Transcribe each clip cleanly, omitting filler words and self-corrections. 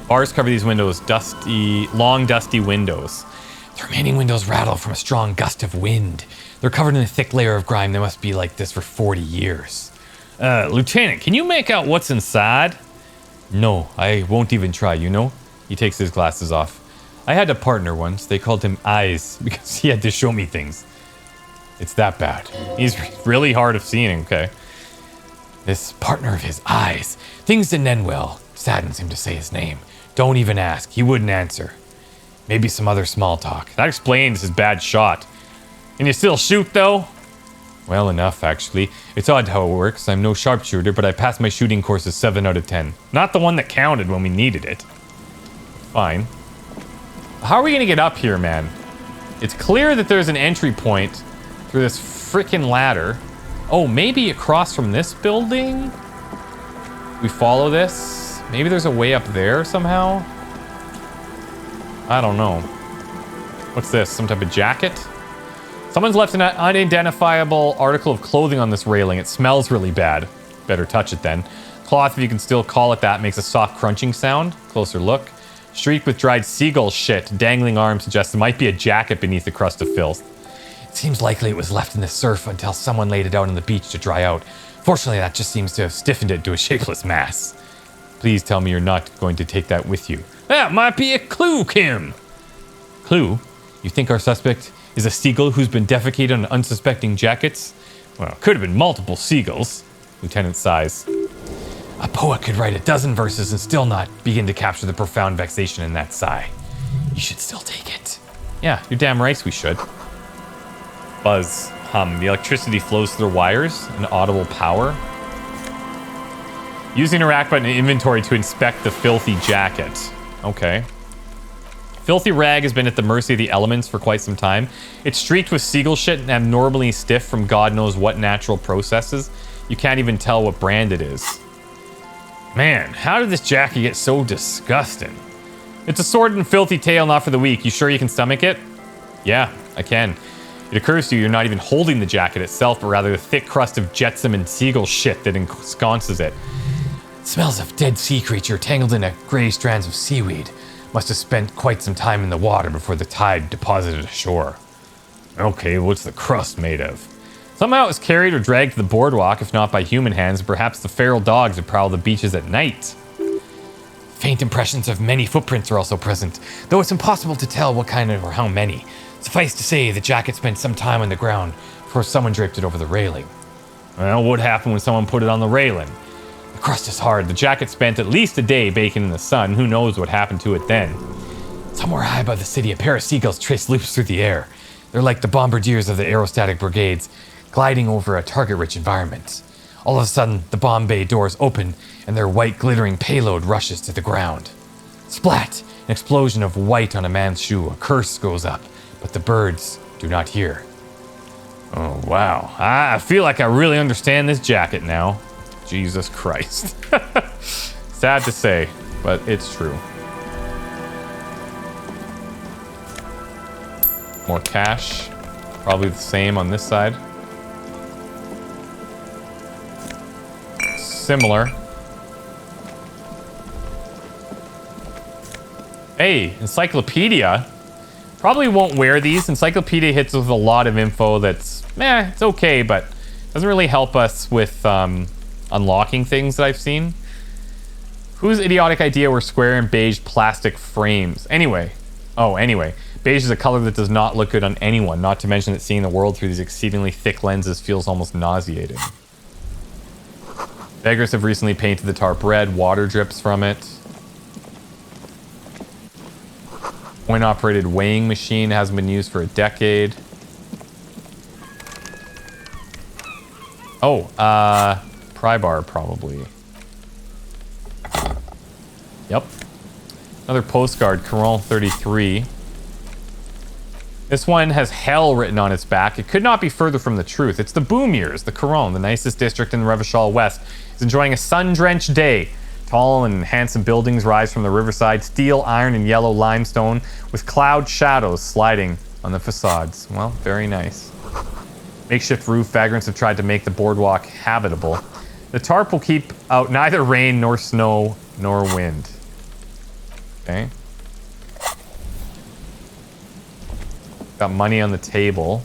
Bars cover these windows, long dusty windows. The remaining windows rattle from a strong gust of wind. They're covered in a thick layer of grime that must be like this for 40 years. Lieutenant, can you make out what's inside? No, I won't even try, you know? He takes his glasses off. I had a partner once. They called him Eyes because he had to show me things. It's that bad. He's really hard of seeing, okay? This partner of his, Eyes. Things didn't end well. Saddens him to say his name. Don't even ask. He wouldn't answer. Maybe some other small talk. That explains his bad shot. Can you still shoot, though? Well enough, actually. It's odd how it works. I'm no sharpshooter, but I passed my shooting course as 7 out of 10. Not the one that counted when we needed it. Fine. How are we gonna get up here, man? It's clear that there's an entry point through this freaking ladder. Oh, maybe across from this building? We follow this? Maybe there's a way up there somehow? I don't know. What's this? Some type of jacket? Someone's left an unidentifiable article of clothing on this railing. It smells really bad. Better touch it then. Cloth, if you can still call it that, makes a soft crunching sound. Closer look. Streaked with dried seagull shit. Dangling arm suggests it might be a jacket beneath the crust of filth. It seems likely it was left in the surf until someone laid it out on the beach to dry out. Fortunately, that just seems to have stiffened it to a shapeless mass. Please tell me you're not going to take that with you. That might be a clue, Kim. Clue? You think our suspect is a seagull who's been defecated on unsuspecting jackets? Well, it could have been multiple seagulls. Lieutenant sighs. A poet could write a dozen verses and still not begin to capture the profound vexation in that sigh. You should still take it. Yeah, you're damn right we should. Buzz. Hum. The electricity flows through the wires. An audible power. Using a rack button in inventory to inspect the filthy jacket. Okay. Filthy rag has been at the mercy of the elements for quite some time. It's streaked with seagull shit and abnormally stiff from God knows what natural processes. You can't even tell what brand it is. Man, how did this jacket get so disgusting? It's a sordid and filthy tale not for the weak. You sure you can stomach it? Yeah, I can. It occurs to you you're not even holding the jacket itself, but rather the thick crust of jetsam and seagull shit that ensconces it. It smells of dead sea creature tangled in gray strands of seaweed. Must have spent quite some time in the water before the tide deposited ashore. Okay, what's the crust made of? Somehow it was carried or dragged to the boardwalk, if not by human hands, perhaps the feral dogs that prowl the beaches at night. Faint impressions of many footprints are also present, though it's impossible to tell what kind of or how many. Suffice to say, the jacket spent some time on the ground before someone draped it over the railing. Well, what happened when someone put it on the railing? The crust is hard. The jacket spent at least a day baking in the sun. Who knows what happened to it then? Somewhere high above the city, a pair of seagulls trace loops through the air. They're like the bombardiers of the aerostatic brigades, gliding over a target-rich environment. All of a sudden, the bomb bay doors open, and their white glittering payload rushes to the ground. Splat! An explosion of white on a man's shoe. A curse goes up, but the birds do not hear. Oh, wow. I feel like I really understand this jacket now. Jesus Christ. Sad to say, but it's true. More cash. Probably the same on this side. Similar. Hey, encyclopedia. Probably won't wear these. Encyclopedia hits with a lot of info that's, it's okay, but doesn't really help us with unlocking things that I've seen. Whose idiotic idea were square and beige plastic frames? Anyway. Beige is a color that does not look good on anyone, not to mention that seeing the world through these exceedingly thick lenses feels almost nauseating. Beggars have recently painted the tarp red. Water drips from it. Coin-operated weighing machine hasn't been used for a decade. Oh, pry bar probably. Yep. Another postcard, Coron 33. This one has hell written on its back. It could not be further from the truth. It's the boom years. The Coron, the nicest district in Revachol West, is enjoying a sun-drenched day. Tall and handsome buildings rise from the riverside, steel, iron, and yellow limestone, with cloud shadows sliding on the facades. Well, very nice. Makeshift roof, vagrants have tried to make the boardwalk habitable. The tarp will keep out neither rain nor snow nor wind. Okay. Got money on the table.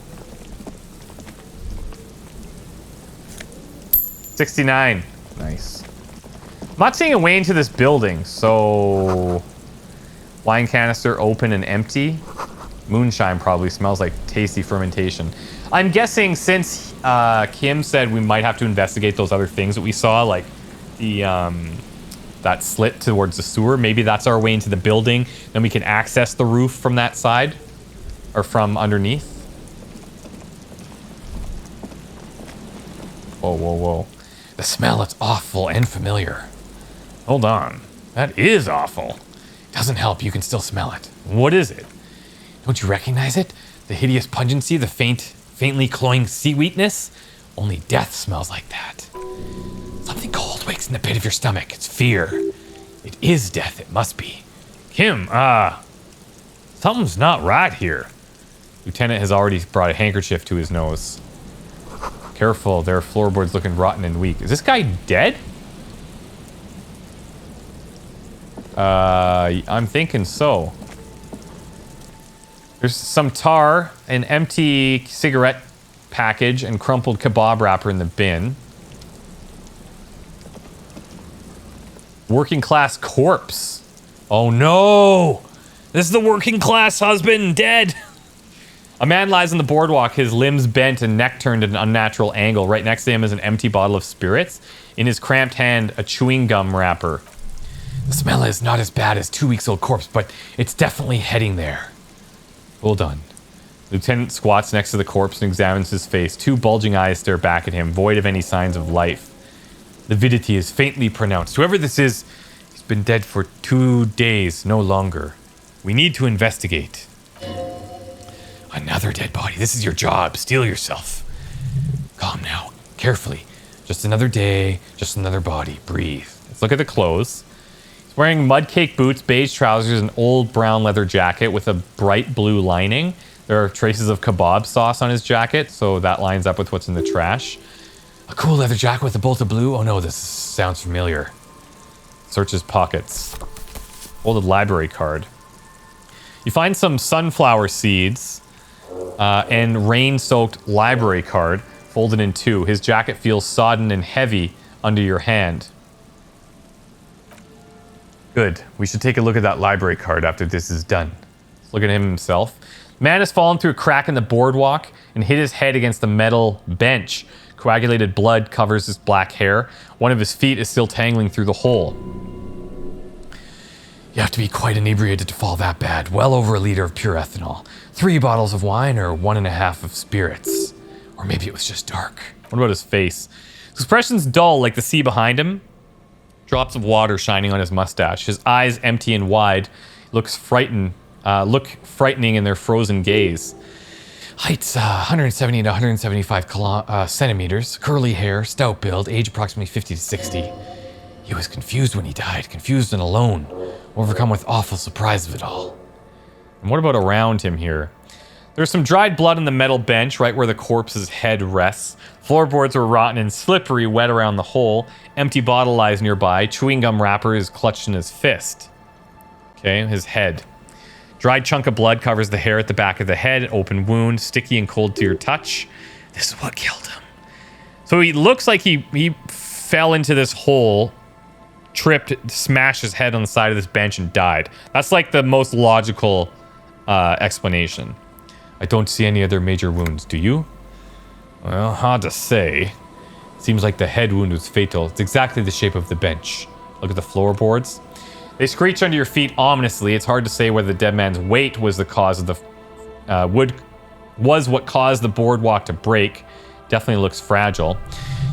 69. Nice. I'm not seeing a way into this building, so... Wine canister open and empty. Moonshine probably smells like tasty fermentation. I'm guessing since Kim said we might have to investigate those other things that we saw, like the that slit towards the sewer, maybe that's our way into the building. Then we can access the roof from that side or from underneath. Whoa, whoa, whoa. The smell, it's awful and familiar. Hold on. That is awful. Doesn't help, you can still smell it. What is it? Don't you recognize it? The hideous pungency, the faintly cloying sweetness? Only death smells like that. Something cold wakes in the pit of your stomach. It's fear. It is death, it must be. Kim, something's not right here. Lieutenant has already brought a handkerchief to his nose. Careful, there are floorboards looking rotten and weak. Is this guy dead? I'm thinking so. There's some tar, an empty cigarette package, and crumpled kebab wrapper in the bin. Working class corpse. Oh no! This is the working class husband, dead! A man lies on the boardwalk, his limbs bent and neck turned at an unnatural angle. Right next to him is an empty bottle of spirits. In his cramped hand, a chewing gum wrapper. The smell is not as bad as 2 weeks old corpse, but it's definitely heading there. Well done. Lieutenant squats next to the corpse and examines his face. Two bulging eyes stare back at him, void of any signs of life. Lividity is faintly pronounced. Whoever this is, he's been dead for 2 days, no longer. We need to investigate. Another dead body. This is your job. Steel yourself. Calm now. Carefully. Just another day. Just another body. Breathe. Let's look at the clothes. He's wearing mud-caked boots, beige trousers, and old brown leather jacket with a bright blue lining. There are traces of kebab sauce on his jacket, so that lines up with what's in the trash. A cool leather jacket with a bolt of blue. Oh no, this sounds familiar. Search his pockets. Folded library card. You find some sunflower seeds and rain-soaked library card folded in two. His jacket feels sodden and heavy under your hand. Good. We should take a look at that library card after this is done. Let's look at him himself. Man has fallen through a crack in the boardwalk and hit his head against the metal bench. Coagulated blood covers his black hair. One of his feet is still tangling through the hole. You have to be quite inebriated to fall that bad. Well over a liter of pure ethanol. 3 bottles of wine or 1.5 of spirits. Or maybe it was just dark. What about his face? His expression's dull, like the sea behind him. Drops of water shining on his mustache. His eyes empty and wide. Look frightening in their frozen gaze. Height's 170 to 175 centimeters. Curly hair, stout build, age approximately 50 to 60. He was confused when he died. Confused and alone. Overcome with awful surprise of it all. And what about around him here? There's some dried blood on the metal bench right where the corpse's head rests. Floorboards are rotten and slippery, wet around the hole. Empty bottle lies nearby. Chewing gum wrapper is clutched in his fist. Okay, his head. Dried chunk of blood covers the hair at the back of the head. Open wound, sticky and cold to your touch. This is what killed him. So he looks like he fell into this hole, tripped, smashed his head on the side of this bench and died. That's like the most logical explanation. I don't see any other major wounds, do you? Well, hard to say. Seems like the head wound was fatal. It's exactly the shape of the bench. Look at the floorboards. They screech under your feet ominously. It's hard to say whether the dead man's weight was the cause of the what caused the boardwalk to break. Definitely looks fragile.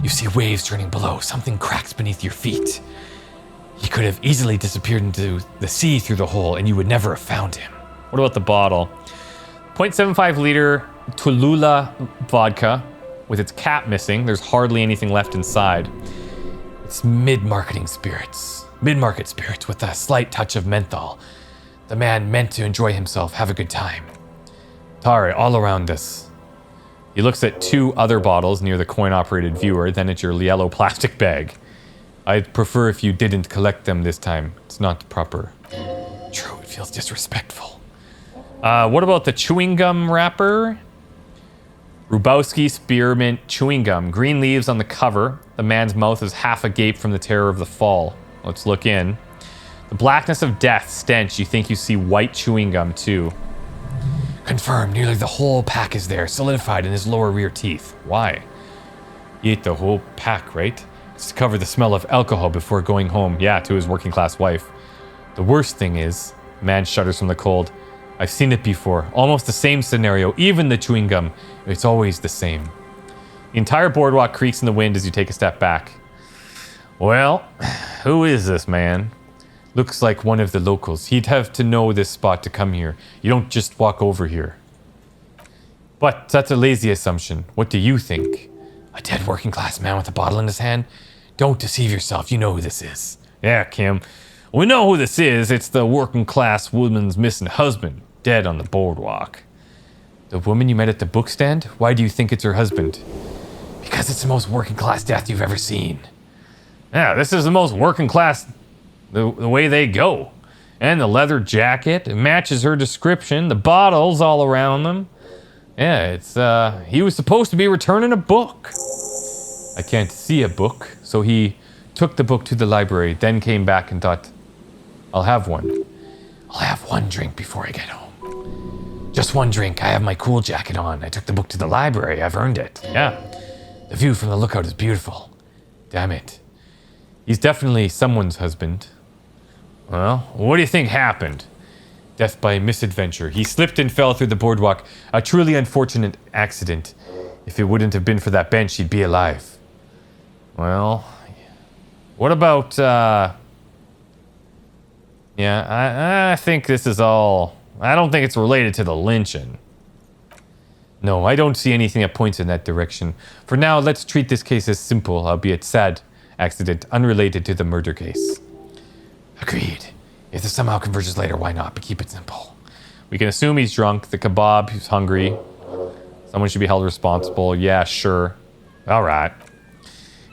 You see waves turning below. Something cracks beneath your feet. He could have easily disappeared into the sea through the hole, and you would never have found him. What about the bottle? 0.75 liter Tulula vodka with its cap missing. There's hardly anything left inside. It's mid-market spirits with a slight touch of menthol. The man meant to enjoy himself, have a good time. Tare, all around us. He looks at 2 other bottles near the coin-operated viewer, then at your yellow plastic bag. I'd prefer if you didn't collect them this time. It's not proper. feels disrespectful. What about the chewing gum wrapper? Rubowski Spearmint Chewing Gum. Green leaves on the cover. The man's mouth is half agape from the terror of the fall. Let's look in. The blackness of death stench. You think you see white chewing gum too. Confirmed. Nearly the whole pack is there, solidified in his lower rear teeth. Why? He ate the whole pack, right? It's to cover the smell of alcohol before going home. Yeah, to his working class wife. The worst thing is, man shudders from the cold. I've seen it before. Almost the same scenario. Even the chewing gum. It's always the same. The entire boardwalk creaks in the wind as you take a step back. Well, who is this man? Looks like one of the locals. He'd have to know this spot to come here. You don't just walk over here. But that's a lazy assumption. What do you think? A dead working class man with a bottle in his hand? Don't deceive yourself. You know who this is. Yeah, Kim. We know who this is. It's the working class woman's missing husband. Dead on the boardwalk. The woman you met at the book stand? Why do you think it's her husband? Because it's the most working class death you've ever seen. Yeah, this is the most working class the way they go. And the leather jacket, it matches her description. The bottles all around them. Yeah, it's, he was supposed to be returning a book. I can't see a book, so he took the book to the library, then came back and thought, I'll have one. I'll have one drink before I get home. Just one drink. I have my cool jacket on. I took the book to the library. I've earned it. Yeah. The view from the lookout is beautiful. Damn it. He's definitely someone's husband. Well, what do you think happened? Death by misadventure. He slipped and fell through the boardwalk. A truly unfortunate accident. If it wouldn't have been for that bench, he'd be alive. Well, what about, yeah, I think this is all... I don't think it's related to the lynching. No, I don't see anything that points in that direction. For now, let's treat this case as simple, albeit sad, accident unrelated to the murder case. Agreed. If this somehow converges later, why not? But keep it simple. We can assume he's drunk, the kebab, he's hungry. Someone should be held responsible. Yeah, sure. All right.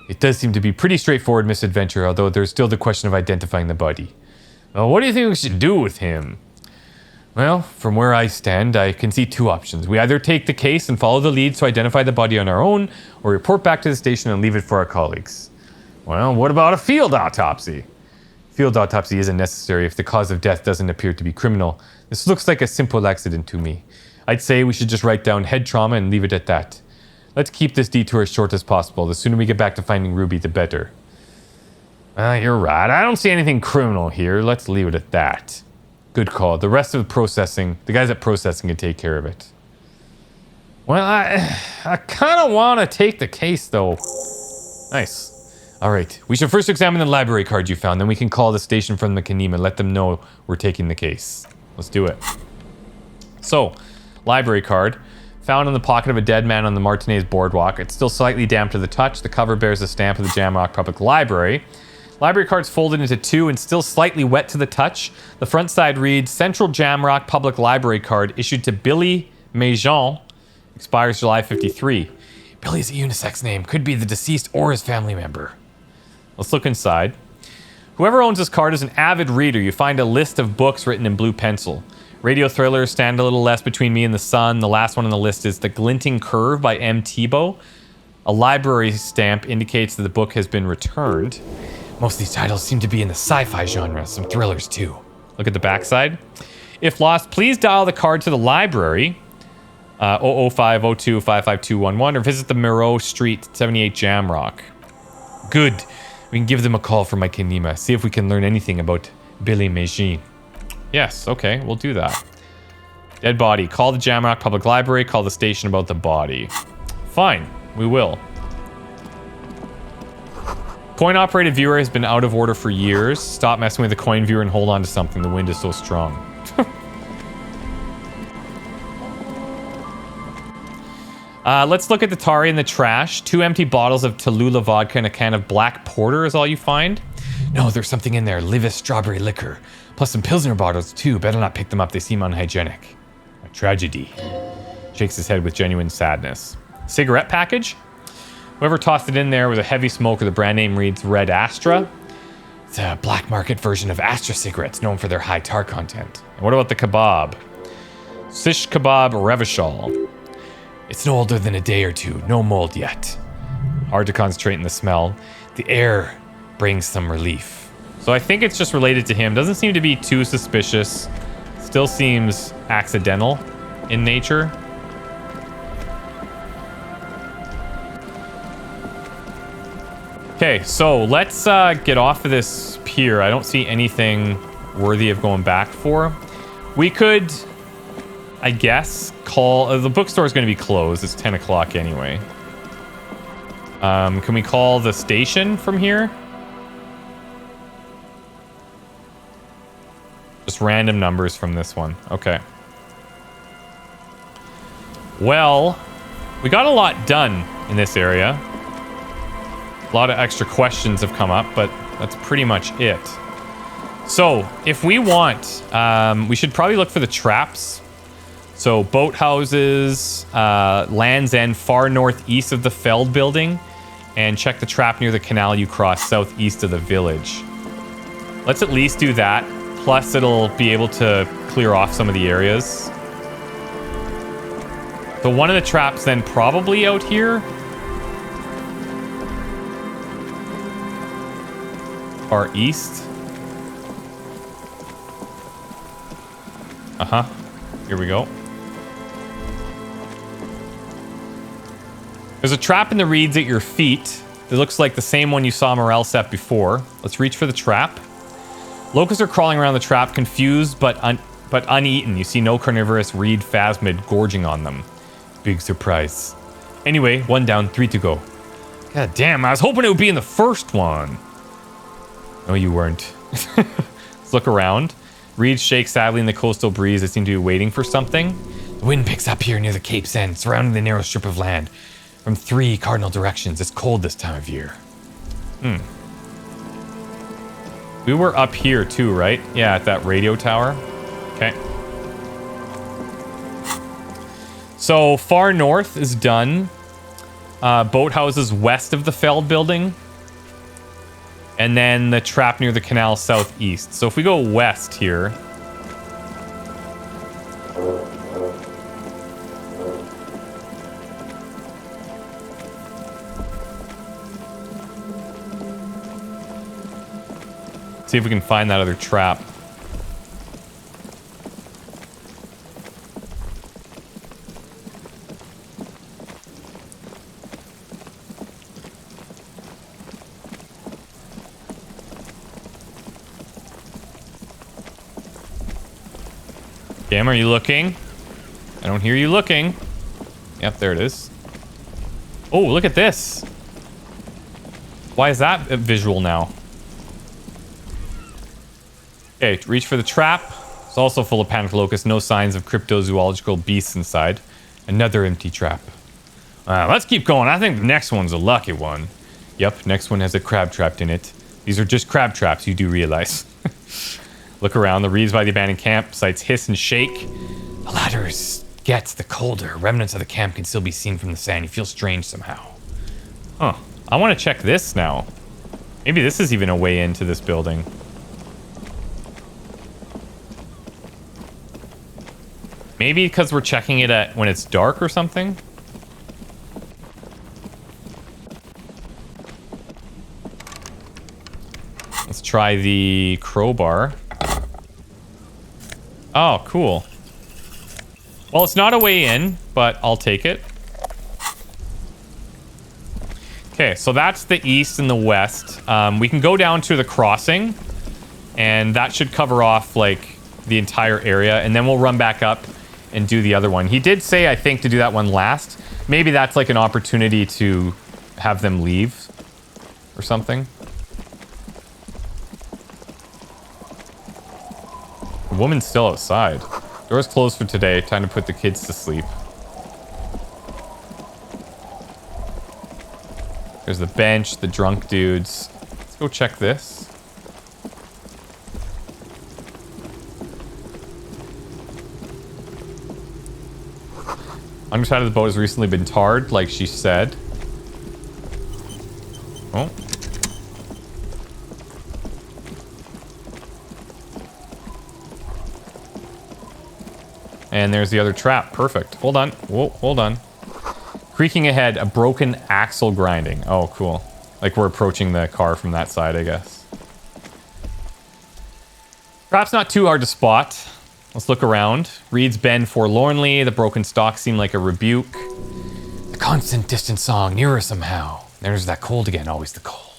It does seem to be pretty straightforward misadventure, although there's still the question of identifying the body. Well, what do you think we should do with him? Well, from where I stand, I can see two options. We either take the case and follow the leads to identify the body on our own, or report back to the station and leave it for our colleagues. Well, what about a field autopsy? Field autopsy isn't necessary if the cause of death doesn't appear to be criminal. This looks like a simple accident to me. I'd say we should just write down head trauma and leave it at that. Let's keep this detour as short as possible. The sooner we get back to finding Ruby, the better. You're right. I don't see anything criminal here. Let's leave it at that. Good call. The rest of the processing, the guys at processing can take care of it. Well, I kind of want to take the case, though. Nice. All right. We should first examine the library card you found, then we can call the station from the Kanim and let them know we're taking the case. Let's do it. So, library card. Found in the pocket of a dead man on the Martinez boardwalk. It's still slightly damp to the touch. The cover bears the stamp of the Jamrock Public Library. Library card's folded into two and still slightly wet to the touch. The front side reads, Central Jamrock Public Library card issued to Billy Mejean. Expires July 53. Billy's a unisex name. Could be the deceased or his family member. Let's look inside. Whoever owns this card is an avid reader. You find a list of books written in blue pencil. Radio thrillers stand a little less between me and the sun. The last one on the list is The Glinting Curve by M. Tebow. A library stamp indicates that the book has been returned. Most of these titles seem to be in the sci-fi genre, some thrillers too. Look at the backside. If lost, please dial the card to the library, 00502-55211, or visit the Moreau Street 78 Jamrock. Good. We can give them a call from my Kanima, see if we can learn anything about Billy Mejean. Yes, okay, we'll do that. Dead body. Call the Jamrock Public Library, call the station about the body. Fine, we will. Coin-operated viewer has been out of order for years. Stop messing with the coin viewer and hold on to something. The wind is so strong. Let's look at the Tari in the trash. 2 empty bottles of Tallulah vodka and a can of black porter is all you find. No, there's something in there. Livis strawberry liquor. Plus some Pilsner bottles too. Better not pick them up. They seem unhygienic. A tragedy. Shakes his head with genuine sadness. Cigarette package? Whoever tossed it in there was a heavy smoker. The brand name reads Red Astra. It's a black market version of Astra cigarettes known for their high tar content. And what about the kebab? Shish kebab revishal. It's no older than a day or two. No mold yet. Hard to concentrate in the smell. The air brings some relief. So I think it's just related to him. Doesn't seem to be too suspicious. Still seems accidental in nature. Okay, so let's get off of this pier. I don't see anything worthy of going back for. We could, I guess, call... the bookstore is going to be closed. It's 10 o'clock anyway. Can we call the station from here? Just random numbers from this one. Okay. Well, we got a lot done in this area. A lot of extra questions have come up, but that's pretty much it. So, if we want, we should probably look for the traps. So, boathouses, Land's End, far northeast of the Feld building, and check the trap near the canal you cross southeast of the village. Let's at least do that. Plus, it'll be able to clear off some of the areas. So, one of the traps then probably out here. Far east. Uh-huh. Here we go. There's a trap in the reeds at your feet. It looks like the same one you saw Morel set before. Let's reach for the trap. Locusts are crawling around the trap, confused but uneaten. You see no carnivorous reed phasmid gorging on them. Big surprise. Anyway, 1 down, 3 to go. God damn, I was hoping it would be in the first one. No, you weren't. Let's look around. Reeds shake sadly in the coastal breeze. They seem to be waiting for something. The wind picks up here near the Cape's End, surrounding the narrow strip of land. From 3 cardinal directions. It's cold this time of year. We were up here too, right? Yeah, at that radio tower. Okay. So, far north is done. Boathouses west of the Feld building. And then the trap near the canal southeast. So if we go west here. See if we can find that other trap. Cam, are you looking? I don't hear you looking. Yep, there it is. Oh, look at this. Why is that visual now? Okay, reach for the trap. It's also full of panicked locusts. No signs of cryptozoological beasts inside. Another empty trap. Let's keep going. I think the next one's a lucky one. Yep, next one has a crab trapped in it. These are just crab traps, you do realize. Look around. The reeds by the abandoned campsites hiss and shake. The latter gets, the colder. Remnants of the camp can still be seen from the sand. You feel strange somehow. Huh. I want to check this now. Maybe this is even a way into this building. Maybe because we're checking it at when it's dark or something. Let's try the crowbar. Oh, cool. Well, it's not a way in, but I'll take it. Okay, so that's the east and the west. We can go down to the crossing, and that should cover off, like, the entire area, and then we'll run back up and do the other one. He did say, I think, to do that one last. Maybe that's, like, an opportunity to have them leave or something. The woman's still outside. Door's closed for today. Time to put the kids to sleep. There's the bench, the drunk dudes. Let's go check this. Underside of the boat has recently been tarred, like she said. Oh. And there's the other trap. Perfect. Hold on. Whoa, hold on. Creaking ahead, a broken axle grinding. Oh, cool. Like we're approaching the car from that side, I guess. Trap's not too hard to spot. Let's look around. Reeds bend forlornly. The broken stalks seem like a rebuke. The constant distant song, nearer somehow. There's that cold again, always the cold.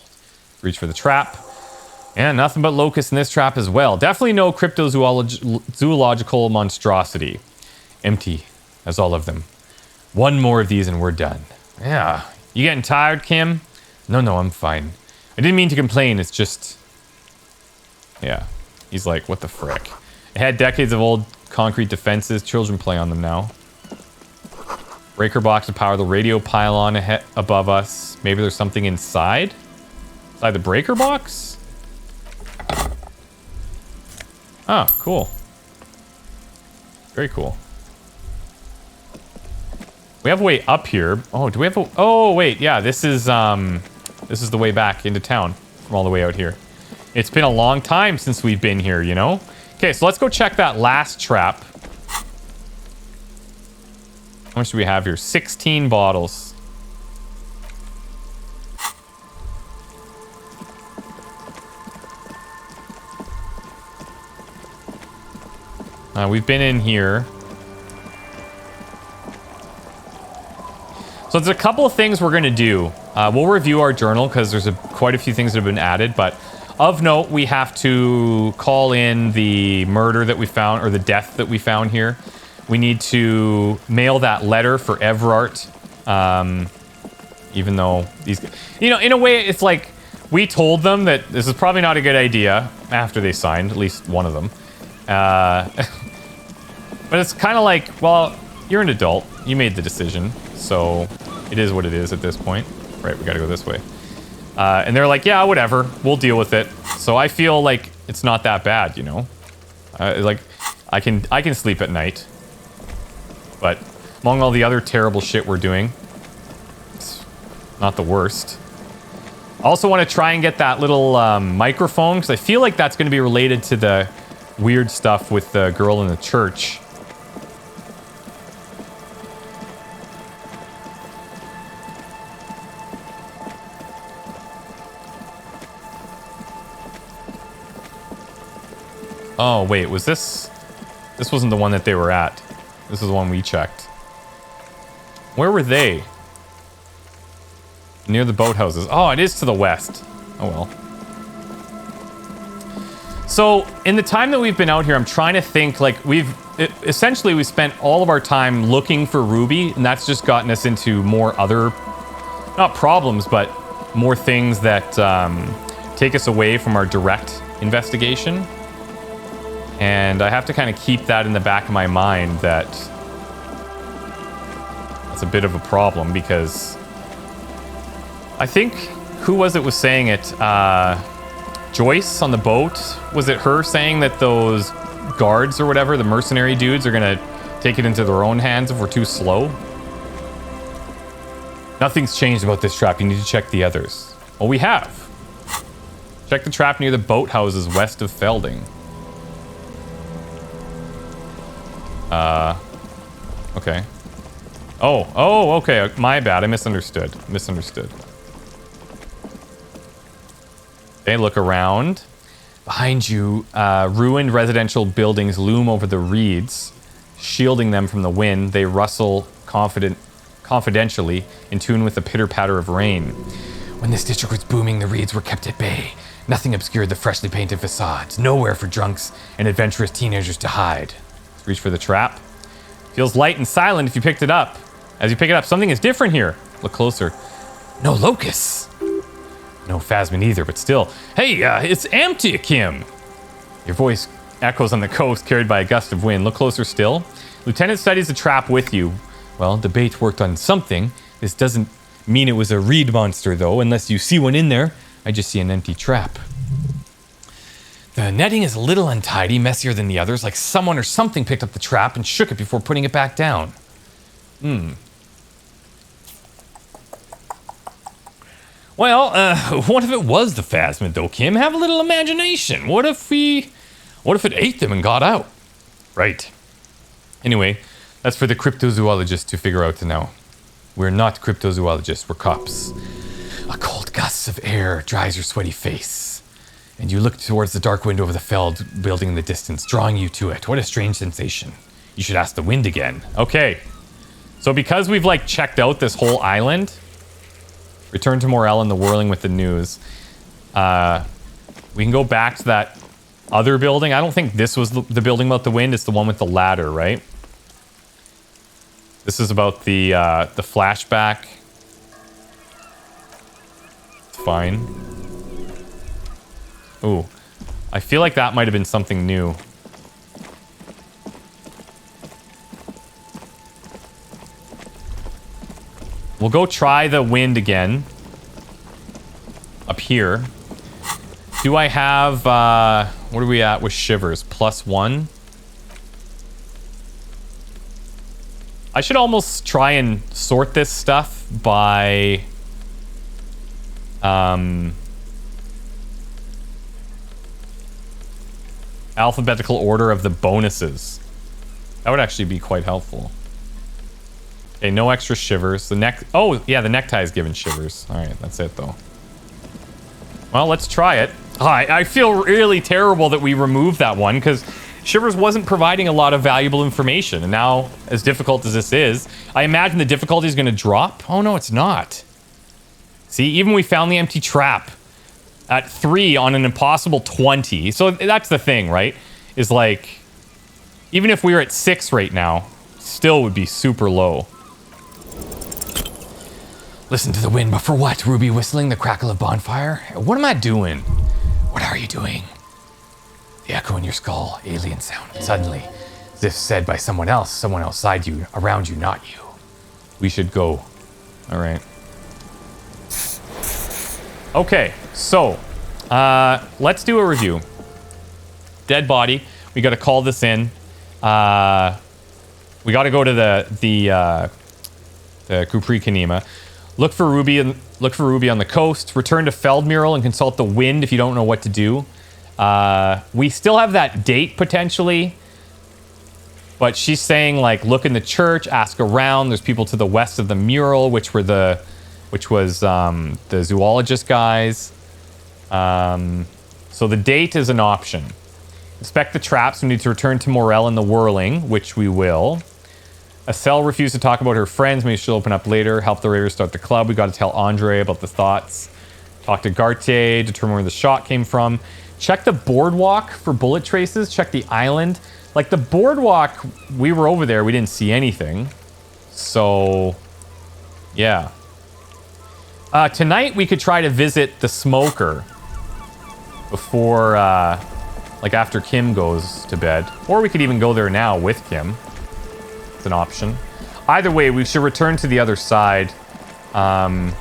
Reach for the trap. And nothing but locusts in this trap as well. Definitely no cryptozoological monstrosity. Empty, as all of them. One more of these and we're done. Yeah. You getting tired, Kim? No, I'm fine. I didn't mean to complain, it's just... Yeah. He's like, what the frick? It had decades of old concrete defenses. Children play on them now. Breaker box to power the radio pylon above us. Maybe there's something inside? Inside the breaker box? Oh, cool. Very cool. We have a way up here. Oh, do we have a... Oh, wait. Yeah, this is the way back into town from all the way out here. It's been a long time since we've been here, you know? Okay, so let's go check that last trap. How much do we have here? 16 bottles. We've been in here. So there's a couple of things we're going to do. We'll review our journal because there's quite a few things that have been added, but of note, we have to call in the murder that we found, or the death that we found here. We need to mail that letter for Everart. Even though these... You know, in a way, it's like we told them that this is probably not a good idea after they signed, at least one of them. But it's kind of like, well, you're an adult. You made the decision. So it is what it is at this point. Right, we gotta go this way. And they're like, yeah, whatever. We'll deal with it. So I feel like it's not that bad, you know? Like, I can sleep at night. But among all the other terrible shit we're doing, it's not the worst. I also want to try and get that little microphone, because I feel like that's going to be related to the weird stuff with the girl in the church. Oh, wait, was this... This wasn't the one that they were at. This is the one we checked. Where were they? Near the boathouses. Oh, it is to the west. Oh, well. So, in the time that we've been out here, I'm trying to think, like, essentially, we spent all of our time looking for Ruby, and that's just gotten us into more other... Not problems, but more things that take us away from our direct investigation. And I have to kind of keep that in the back of my mind that that's a bit of a problem, because I think, who was saying it? Joyce on the boat? Was it her saying that those guards or whatever, the mercenary dudes, are going to take it into their own hands if we're too slow? Nothing's changed about this trap. You need to check the others. Well, we have. Check the trap near the boathouses west of Felding. Okay. Oh, okay. My bad. I misunderstood. Okay, look around. Behind you, ruined residential buildings loom over the reeds, shielding them from the wind. They rustle confidentially, in tune with the pitter-patter of rain. When this district was booming, the reeds were kept at bay. Nothing obscured the freshly painted facades. Nowhere for drunks and adventurous teenagers to hide. Reach for the trap. Feels light and silent if you picked it up. As you pick it up, something is different here. Look closer. No locusts. No phasmin either, but still. Hey, it's empty, Kim. Your voice echoes on the coast, carried by a gust of wind. Look closer still. Lieutenant studies the trap with you. Well, debate worked on something. This doesn't mean it was a reed monster, though, unless you see one in there. I just see an empty trap. The netting is a little untidy, messier than the others, like someone or something picked up the trap and shook it before putting it back down. Well, what if it was the phasmid, though, Kim? Have a little imagination. What if it ate them and got out? Right. Anyway, that's for the cryptozoologist to figure out now. We're not cryptozoologists, we're cops. A cold gust of air dries your sweaty face, and you look towards the dark window of the felled building in the distance, drawing you to it. What a strange sensation. You should ask the wind again. Okay. So because we've like checked out this whole island, return to Morel and the whirling with the news. We can go back to that other building. I don't think this was the building about the wind. It's the one with the ladder, right? This is about the flashback. It's fine. Ooh. I feel like that might have been something new. We'll go try the wind again. Up here. Do I have, what are we at with shivers? +1? I should almost try and sort this stuff by, alphabetical order of the bonuses. That would actually be quite helpful. Okay, no extra shivers. The neck... Oh, yeah, the necktie is giving shivers. All right, that's it, though. Well, let's try it. I feel really terrible that we removed that one, because shivers wasn't providing a lot of valuable information. And now, as difficult as this is, I imagine the difficulty is going to drop. Oh, no, it's not. See, even we found the empty trap at 3 on an impossible 20. So that's the thing, right? Is like, even if we were at 6 right now, still would be super low. Listen to the wind, but for what? Ruby whistling, the crackle of bonfire? What am I doing? What are you doing? The echo in your skull, alien sound. Suddenly, as if said by someone outside you, around you, not you. We should go. All right. Okay, so let's do a review. Dead body. We got to call this in. We got to go to the Kupri Kanema. Look for Ruby on the coast. Return to Feldmural and consult the wind if you don't know what to do. We still have that date potentially, but she's saying like look in the church, ask around. There's people to the west of the mural, which was the zoologist guys. So the date is an option. Inspect the traps. We need to return to Morel and the whirling, which we will. Acele refused to talk about her friends. Maybe she'll open up later. Help the raiders start the club. We got to tell Andre about the thoughts. Talk to Garte. Determine where the shot came from. Check the boardwalk for bullet traces. Check the island. Like the boardwalk, we were over there. We didn't see anything. So, yeah. Tonight we could try to visit the smoker before, like after Kim goes to bed. Or we could even go there now with Kim. An option. Either way, we should return to the other side. Not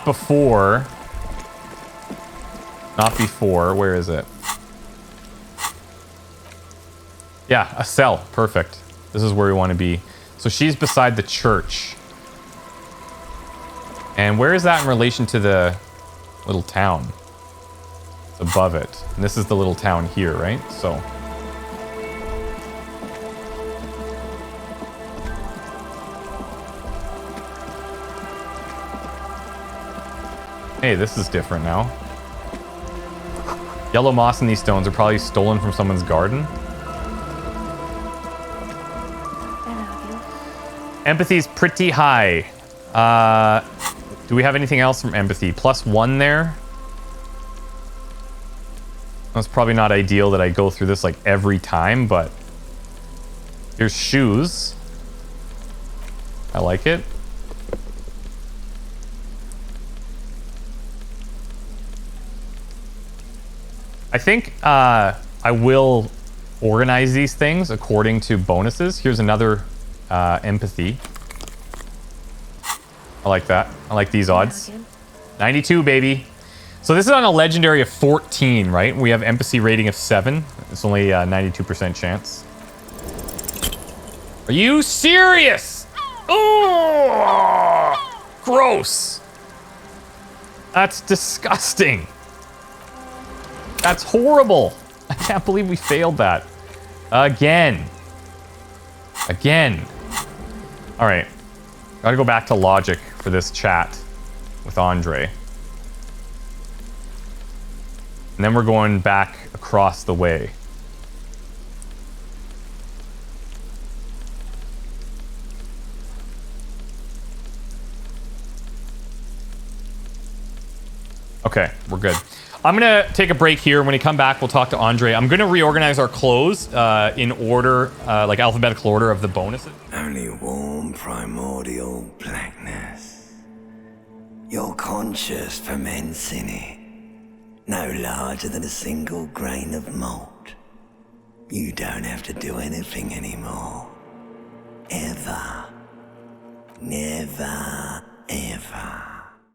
before. Where is it? Yeah, Acele. Perfect. This is where we want to be. So she's beside the church. And where is that in relation to the little town? It's above it. And this is the little town here, right? So... Hey, this is different now. Yellow moss in these stones are probably stolen from someone's garden. Empathy's pretty high. Do we have anything else from empathy? +1 there. That's probably not ideal that I go through this like every time, but here's shoes. I like it. I think I will organize these things according to bonuses. Here's another empathy. I like that. I like these odds. 92, baby. So this is on a legendary of 14, right? We have empathy rating of 7. It's only a 92% chance. Are you serious? Oh, gross. That's disgusting. That's horrible. I can't believe we failed that. Again. Again. All right. Gotta go back to logic for this chat with Andre. And then we're going back across the way. Okay, we're good. I'm gonna take a break here. When we come back, we'll talk to Andre. I'm gonna reorganize our clothes in order, like alphabetical order of the bonuses. Only warm primordial blackness. Your conscious ferments in it. No larger than a single grain of malt. You don't have to do anything anymore. Ever. Never, ever.